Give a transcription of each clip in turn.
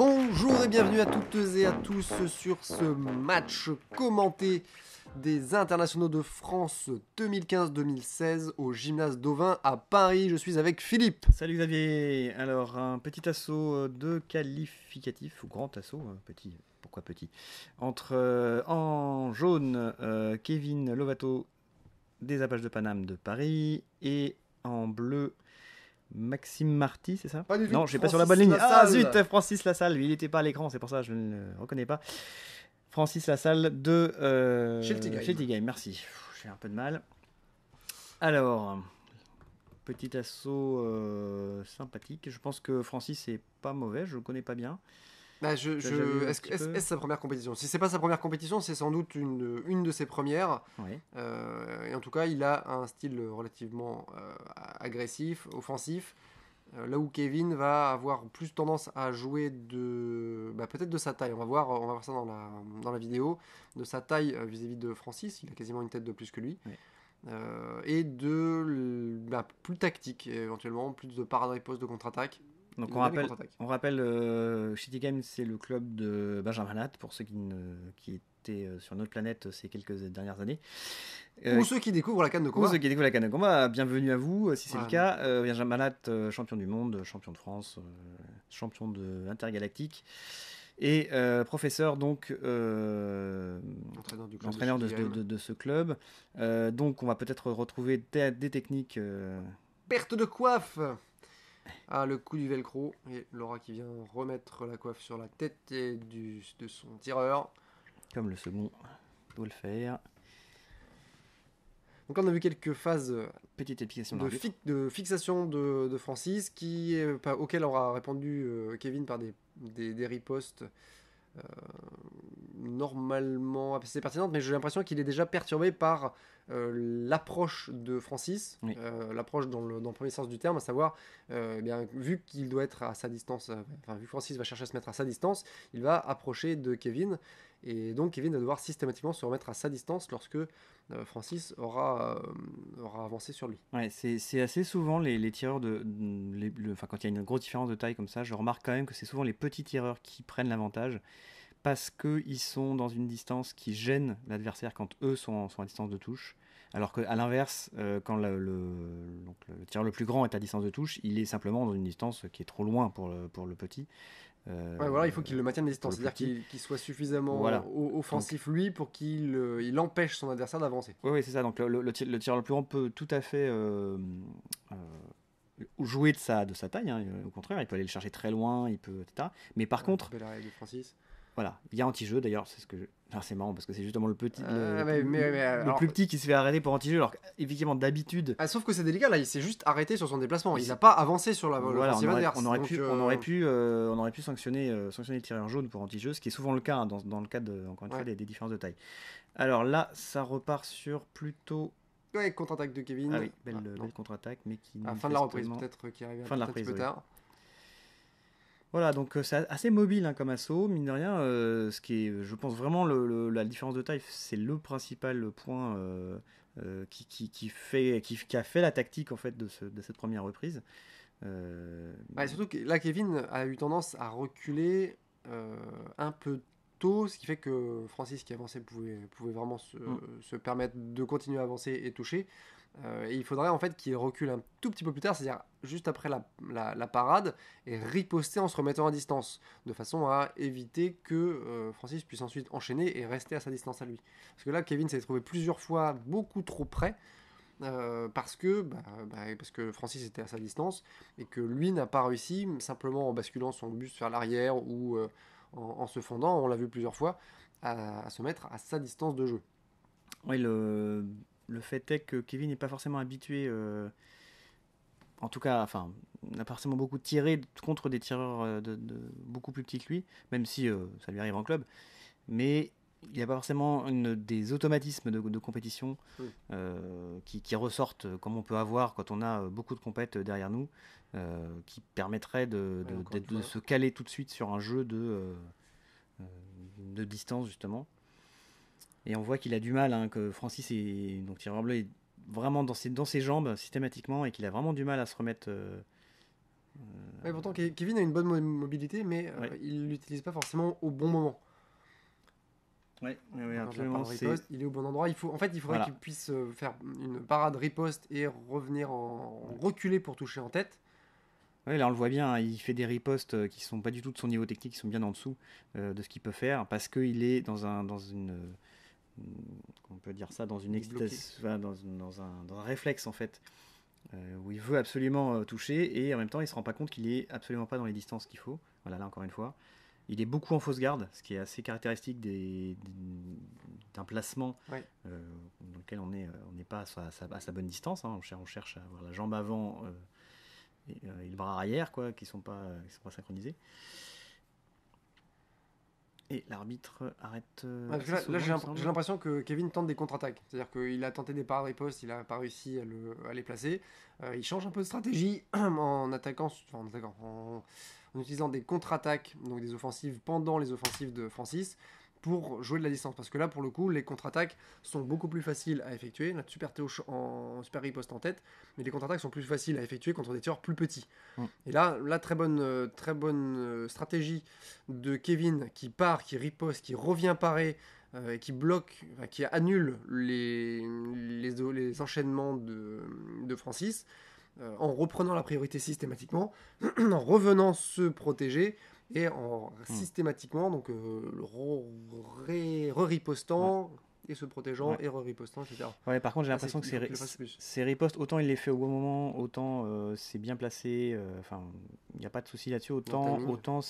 Bonjour et bienvenue à toutes et à tous sur ce match commenté des internationaux de France 2015-2016 au gymnase d'Auvin à Paris. Je suis avec Philippe. Salut Xavier. Alors un petit assaut de qualificatif, ou grand assaut, petit, pourquoi petit, entre en jaune Kevin Lovato des Apaches de Paname de Paris et en bleu Maxime Marty, c'est ça? Pas du tout. Non, je suis pas sur la Francis bonne ligne. Ah Lassalle. zut, Francis Lassalle, lui il n'était pas à l'écran, c'est pour ça que je ne le reconnais pas. Francis Lassalle de Schiltigheim. merci. J'ai un peu de mal. Alors, petit assaut sympathique. Je pense que Francis est pas mauvais, je le connais pas bien. Bah, Est-ce est-ce sa première compétition? Si c'est pas sa première compétition, c'est sans doute une de ses premières. Oui. Et en tout cas, il a un style relativement agressif, offensif. Là où Kevin va avoir plus tendance à jouer peut-être de sa taille. On va voir ça dans la vidéo. De sa taille vis-à-vis de Francis, il a quasiment une tête de plus que lui. Oui. Et plus tactique, éventuellement, plus de parade-riposte de contre-attaque. Donc Il on aime bien les rappelle, contre-attaques. on rappelle Schiltigheim, c'est le club de Benjamin Latt, pour ceux qui étaient sur notre planète ces quelques dernières années. Ou ceux qui découvrent la canne de Ou combat. ceux qui découvrent la canne de combat, bienvenue à vous si c'est Voilà. le cas. Benjamin Latt, champion du monde, champion de France, champion de intergalactique. Et professeur, donc Entraîneur du club entraîneur de Schiltigheim. de ce club. Donc on va peut-être retrouver des techniques. Perte de coiffe. Ah, le coup du velcro. Et Laura qui vient remettre la coiffe sur la tête de son tireur. Comme le second doit le faire. Donc là, on a vu quelques phases Petite explication d'arbitre. de fixation de Francis auquel aura répondu Kevin par des ripostes normalement assez pertinentes, mais j'ai l'impression qu'il est déjà perturbé par l'approche de Francis, Oui. l'approche dans le premier sens du terme, à savoir, vu qu'il doit être à sa distance, vu que Francis va chercher à se mettre à sa distance, il va approcher de Kevin, et donc Kevin va devoir systématiquement se remettre à sa distance lorsque Francis aura avancé sur lui. Ouais, c'est assez souvent les tireurs quand il y a une grosse différence de taille comme ça, je remarque quand même que c'est souvent les petits tireurs qui prennent l'avantage parce qu'ils sont dans une distance qui gêne l'adversaire quand eux sont à distance de touche. Alors qu'à l'inverse, quand donc le tireur le plus grand est à distance de touche, il est simplement dans une distance qui est trop loin pour le petit. Ouais, voilà, il faut qu'il le maintienne à distance, pour le c'est-à-dire qu'il soit suffisamment Voilà. offensif lui pour qu'il empêche son adversaire d'avancer. Oui, c'est ça. Donc le tireur le plus grand peut tout à fait jouer de sa taille. Hein. Au contraire, il peut aller le chercher très loin, etc. Mais par contre, Belle arrêt de Francis. voilà, il y a anti-jeu d'ailleurs. C'est marrant parce que c'est justement le petit, Alors, le plus petit qui se fait arrêter pour anti-jeu. Alors effectivement, d'habitude, sauf que c'est délicat là, il s'est juste arrêté sur son déplacement. Il n'a pas avancé sur voilà, l'offensive adverse. on aurait pu sanctionner le tireur jaune pour anti-jeu, ce qui est souvent le cas hein, dans le cadre encore une fois des différences de taille. Alors là, ça repart sur plutôt. Ouais, contre-attaque de Kevin. Ah oui, belle contre-attaque, mais qui. À la fin de la reprise, peut-être qui arrive un petit peu tard. Voilà, donc c'est assez mobile hein, comme assaut, mine de rien. Ce qui est, je pense vraiment, la différence de taille, c'est le principal point qui a fait la tactique en fait de cette première reprise. Surtout que là, Kevin a eu tendance à reculer un peu tôt, ce qui fait que Francis qui avançait pouvait vraiment se permettre de continuer à avancer et toucher. Et il faudrait en fait qu'il recule un tout petit peu plus tard, c'est-à-dire juste après la parade, et riposter en se remettant à distance, de façon à éviter que Francis puisse ensuite enchaîner et rester à sa distance à lui. Parce que là, Kevin s'est trouvé plusieurs fois beaucoup trop près, parce que Francis était à sa distance, et que lui n'a pas réussi, simplement en basculant son buste vers l'arrière, ou en se fondant, on l'a vu plusieurs fois, à se mettre à sa distance de jeu. Oui, le fait est que Kevin n'est pas forcément habitué, en tout cas, enfin, n'a pas forcément beaucoup tiré contre des tireurs de beaucoup plus petits que lui, même si ça lui arrive en club. Mais il n'y a pas forcément des automatismes de compétition qui ressortent, comme on peut avoir quand on a beaucoup de compètes derrière nous, qui permettraient de se caler tout de suite sur un jeu de distance, justement. Et on voit qu'il a du mal, hein, que Francis donc tireur bleu est vraiment dans ses jambes systématiquement et qu'il a vraiment du mal à se remettre Ouais, pourtant, Kevin a une bonne mobilité, mais Ouais. il l'utilise pas forcément au bon moment. Ouais, Quand la absolument. parade riposte, il est au bon endroit. En fait, il faudrait Voilà. qu'il puisse faire une parade riposte et revenir reculer pour toucher en tête. Ouais, là on le voit bien, hein, il fait des ripostes qui sont pas du tout de son niveau technique, qui sont bien en dessous de ce qu'il peut faire, parce qu'il est dans une, on peut dire ça, dans une Il est bloqué. dans un réflexe en fait, où il veut absolument toucher, et en même temps il se rend pas compte qu'il est absolument pas dans les distances qu'il faut. Voilà, là encore une fois. Il est beaucoup en fausse garde, ce qui est assez caractéristique d'un placement Ouais. dans lequel on n'est pas à sa bonne distance, hein. On cherche à avoir la jambe avant et le bras arrière, quoi, qui sont pas synchronisés. Et l'arbitre arrête Ouais, parce que assez là, souvent, il me semble. j'ai l'impression que Kevin tente des contre-attaques. C'est-à-dire qu'il a tenté des parades ripostes, il a pas réussi à les placer. Il change un peu de stratégie en attaquant, en utilisant des contre-attaques, donc des offensives pendant les offensives de Francis, pour jouer de la distance. Parce que là, pour le coup, les contre-attaques sont beaucoup plus faciles à effectuer. La super Théo en super riposte en tête, mais les contre-attaques sont plus faciles à effectuer contre des tireurs plus petits. Mm. Et là, très bonne stratégie de Kevin qui part, qui riposte, qui revient parer, qui bloque, enfin, qui annule les enchaînements de Francis, en reprenant la priorité systématiquement, en revenant se protéger et en systématiquement donc Ouais. re-ripostant et se protégeant Ouais. et re-ripostant, etc. Ouais, par contre, j'ai Là, l'impression que il faut qu'il le fasse plus. ces ripostes, autant il les fait au bon moment, autant c'est bien placé, enfin, il n'y a pas de souci là-dessus, Dans le timing. autant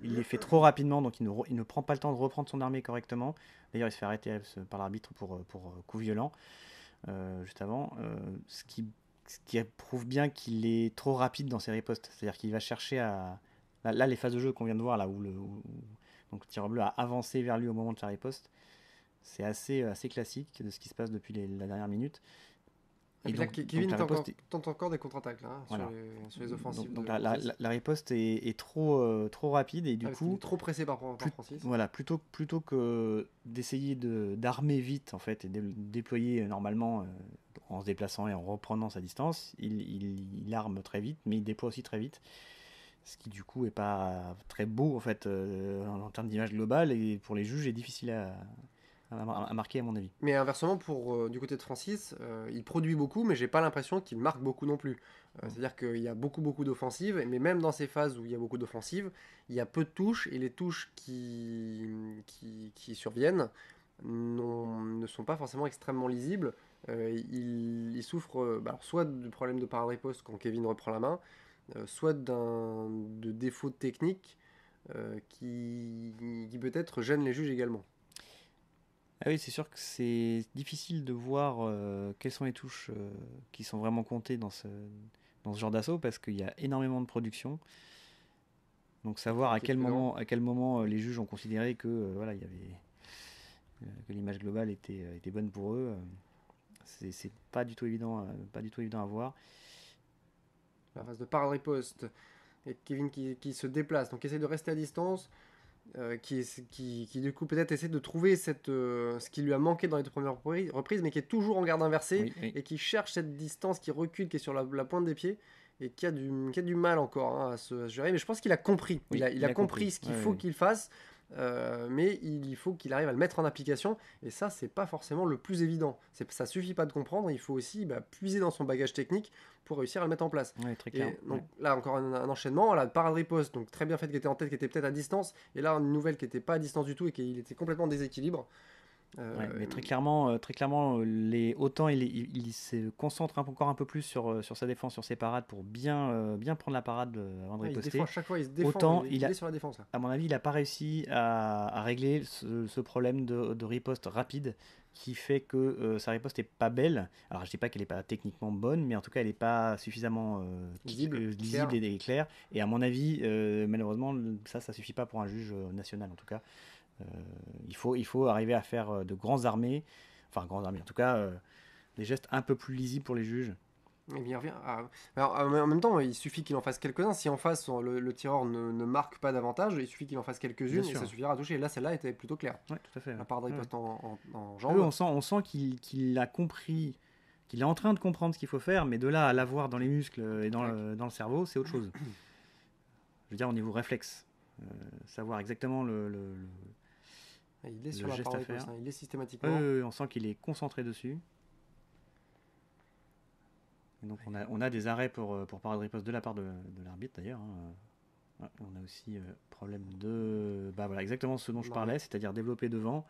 il les fait trop rapidement, donc il ne prend pas le temps de reprendre son armée correctement. D'ailleurs, il se fait arrêter par l'arbitre pour coup violent juste avant, ce qui prouve bien qu'il est trop rapide dans ses ripostes. C'est-à-dire qu'il va chercher à... Là, les phases de jeu qu'on vient de voir, là donc le tireur bleu a avancé vers lui au moment de sa riposte, c'est assez classique de ce qui se passe depuis la dernière minute. Et Et puis là, donc Kevin la riposte tente encore des contre-attaques là, hein, voilà. sur les offensives Donc de Francis. la riposte est trop rapide, et Ah, du parce qu'il est coup, trop pressé par Francis. voilà, plutôt que d'essayer d'armer vite en fait et de le déployer normalement en se déplaçant et en reprenant sa distance, il arme très vite, mais il déploie aussi très vite. Ce qui du coup est pas très beau en fait en termes d'image globale, et pour les juges est difficile à marquer à mon avis. Mais inversement, du côté de Francis, il produit beaucoup, mais j'ai pas l'impression qu'il marque beaucoup non plus. C'est-à-dire qu'il y a beaucoup d'offensives, mais même dans ces phases où il y a beaucoup d'offensives, il y a peu de touches, et les touches qui surviennent ne sont pas forcément extrêmement lisibles. Il souffre alors soit du problème de parade riposte quand Kevin reprend la main, soit de défauts techniques qui peut-être gênent les juges également. Ah oui, c'est sûr que c'est difficile de voir quelles sont les touches qui sont vraiment comptées dans ce genre d'assaut, parce qu'il y a énormément de production. Donc savoir Qui est présent. à quel moment les juges ont considéré que voilà, il y avait que l'image globale était bonne pour eux, c'est pas du tout évident, pas du tout évident à voir. La phase de parade riposte et Kevin qui se déplace, donc essaie de rester à distance, qui du coup peut-être essaie de trouver ce qui lui a manqué dans les deux premières reprises, mais qui est toujours en garde inversée Oui, oui, et qui cherche cette distance, qui recule, qui est sur la pointe des pieds et qui a du mal encore hein, à se gérer. Mais je pense qu'il a compris. oui, Il il a a compris compris. ce qu'il Ouais, faut ouais. qu'il fasse, mais il faut qu'il arrive à le mettre en application. Et ça, c'est pas forcément le plus évident. Ça suffit pas de comprendre, il faut aussi puiser dans son bagage technique pour réussir à le mettre en place. Ouais, très clair. Et Ouais. donc là, encore un enchaînement. La parade riposte, donc très bien faite, qui était en tête, qui était peut-être à distance. Et là, une nouvelle qui n'était pas à distance du tout et qui était complètement en déséquilibre. Ouais, mais Euh, très clairement, autant il se concentre encore un peu plus sur sa défense, sur ses parades, pour bien prendre la parade avant de il se défend riposter. à chaque fois, il se défend. Autant Il est sur la défense là. à mon avis, il n'a pas réussi à régler ce problème de riposte rapide, qui fait que sa riposte n'est pas belle. Alors, je dis pas qu'elle n'est pas techniquement bonne, mais en tout cas, elle n'est pas suffisamment lisible Clair. et claire. Et à mon avis, malheureusement, ça suffit pas pour un juge national, en tout cas. Euh, il faut arriver à faire de grands armées, enfin, grands armées, en tout cas, des gestes un peu plus lisibles pour les juges. Et bien, il revient. Alors, en même temps, il suffit qu'il en fasse quelques-uns. Si en face, le tireur ne marque pas davantage, il suffit qu'il en fasse Bien quelques-unes et sûr. ça suffira à toucher. Et là, celle-là était plutôt claire. Ouais, tout à fait. La part de Ouais. riposte en Ah oui, jambes. on sent qu'il a compris, qu'il est en train de comprendre ce qu'il faut faire, mais de là à l'avoir dans les muscles et Tac. dans le cerveau, c'est autre chose. veux dire au niveau réflexe, savoir exactement Il est le sur la geste à parade faire. il est systématiquement. On sent qu'il est concentré dessus. Et donc on a des arrêts pour parade riposte de la part de l'arbitre d'ailleurs. On a aussi problème de... Bah voilà, exactement ce dont je parlais, c'est-à-dire développer devant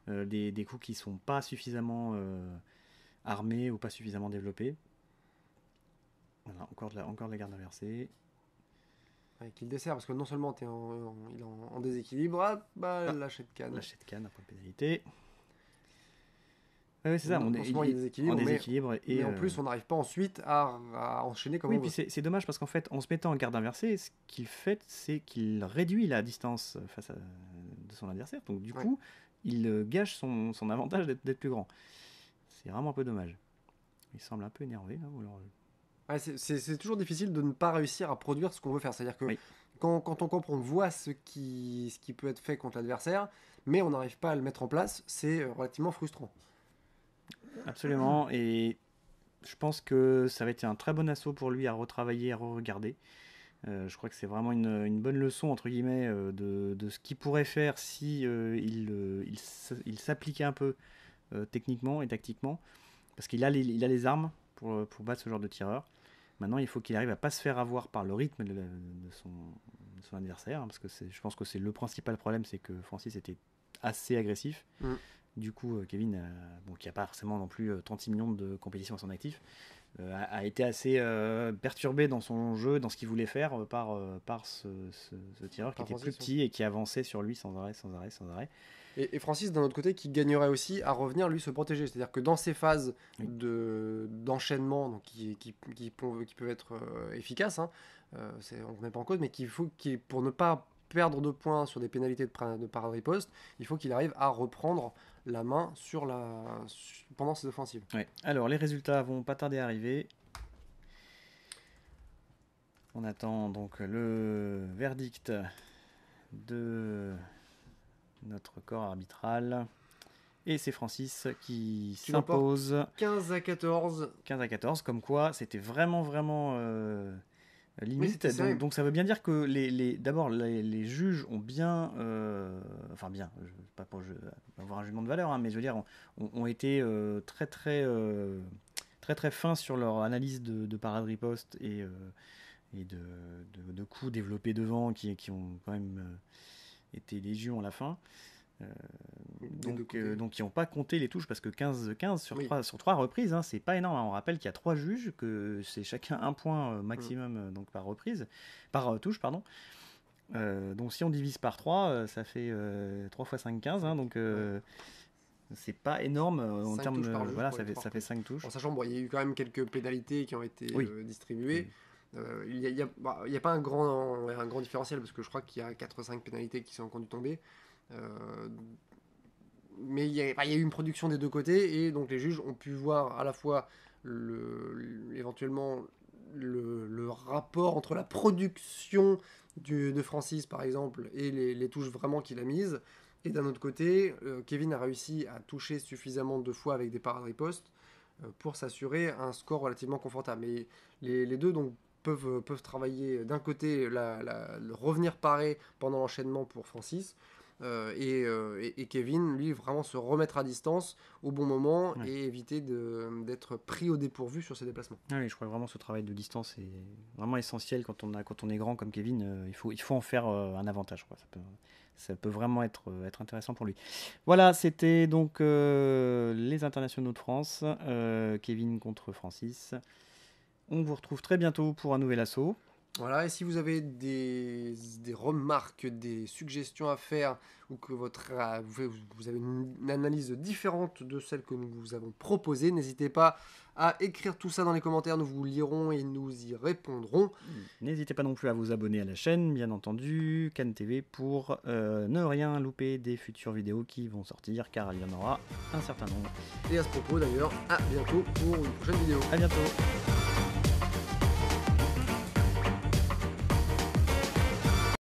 des coups qui sont pas suffisamment armés ou pas suffisamment développés. Voilà, encore de la garde inversée. Qu'il dessert, parce que non seulement il est en déséquilibre, lâcher de canne. Lâcher de canne, après pénalité. Oui, c'est ça, il y a en déséquilibre. Mais en plus, on n'arrive pas ensuite à enchaîner comme on puis veut. C'est dommage parce qu'en fait, en se mettant en garde inversée, ce qu'il fait, c'est qu'il réduit la distance de son adversaire. Donc du coup, il gâche son avantage d'être plus grand. C'est vraiment un peu dommage. Il semble un peu énervé. Là, alors... c'est toujours difficile de ne pas réussir à produire ce qu'on veut faire. C'est-à-dire que quand on comprend, on voit ce qui peut être fait contre l'adversaire, mais on n'arrive pas à le mettre en place, c'est relativement frustrant. Absolument, et je pense que ça va être un très bon assaut pour lui à retravailler, à re-regarder. Je crois que c'est vraiment une bonne leçon, entre guillemets, de ce qu'il pourrait faire si il s'appliquait un peu techniquement et tactiquement, parce qu'il a les armes pour battre ce genre de tireur. Maintenant, il faut qu'il arrive à pas se faire avoir par le rythme de son adversaire, parce que je pense que c'est le principal problème, c'est que Francis était assez agressif. Du coup, Kevin, qui n'a pas forcément non plus 36 millions de compétitions à son actif, a été assez perturbé dans son jeu, dans ce qu'il voulait faire par ce tireur qui était plus petit et qui avançait sur lui sans arrêt. Et Francis, d'un autre côté, qui gagnerait aussi à revenir, lui, se protéger. C'est-à-dire que dans ces phases d'enchaînement donc qui peuvent être efficaces, on ne remet pas en cause, mais pour ne pas perdre de points sur des pénalités de parade riposte, il faut qu'il arrive à reprendre la main pendant ces offensives. Alors, les résultats vont pas tarder à arriver. On attend donc le verdict de notre corps arbitral. Et c'est Francis qui s'impose 15-14. 15-14, comme quoi c'était vraiment limite. Donc ça veut bien dire que d'abord les juges ont bien, pas pour avoir un jugement de valeur, mais je veux dire, ont été très fins sur leur analyse de parade riposte et de coups développés devant qui ont quand même été légion à la fin. Donc ils n'ont pas compté les touches parce que 15 sur 3 reprises, c'est pas énorme. On rappelle qu'il y a 3 juges, que c'est chacun un point maximum donc par touche. Donc si on divise par 3, ça fait 3 x 5, 15. Donc c'est pas énorme en termes de... Voilà, ça fait 5 touches. En sachant, il y a eu quand même quelques pénalités qui ont été distribuées. Il n'y a pas un grand différentiel parce que je crois qu'il y a 4 ou 5 pénalités qui sont conduites tombées. Mais il y a eu une production des deux côtés et donc les juges ont pu voir à la fois éventuellement le rapport entre la production de Francis par exemple et les touches vraiment qu'il a mises, et d'un autre côté Kevin a réussi à toucher suffisamment de fois avec des parades ripostes pour s'assurer un score relativement confortable. Et les deux donc peuvent travailler d'un côté le revenir paré pendant l'enchaînement pour Francis, et Kevin lui vraiment se remettre à distance au bon moment et éviter d'être pris au dépourvu sur ses déplacements. Oui, je crois vraiment que ce travail de distance est vraiment essentiel quand on est grand comme Kevin. Il faut en faire un avantage, quoi. Ça peut vraiment être intéressant pour lui. Voilà, c'était donc les internationaux de France, Kevin contre Francis. On vous retrouve très bientôt pour un nouvel assaut. Voilà, et si vous avez des remarques, des suggestions à faire, ou que vous avez une analyse différente de celle que nous vous avons proposée, n'hésitez pas à écrire tout ça dans les commentaires, nous vous lirons et nous y répondrons. N'hésitez pas non plus à vous abonner à la chaîne, bien entendu, Cannes TV, pour ne rien louper des futures vidéos qui vont sortir, car il y en aura un certain nombre. Et à ce propos d'ailleurs, à bientôt pour une prochaine vidéo. À bientôt.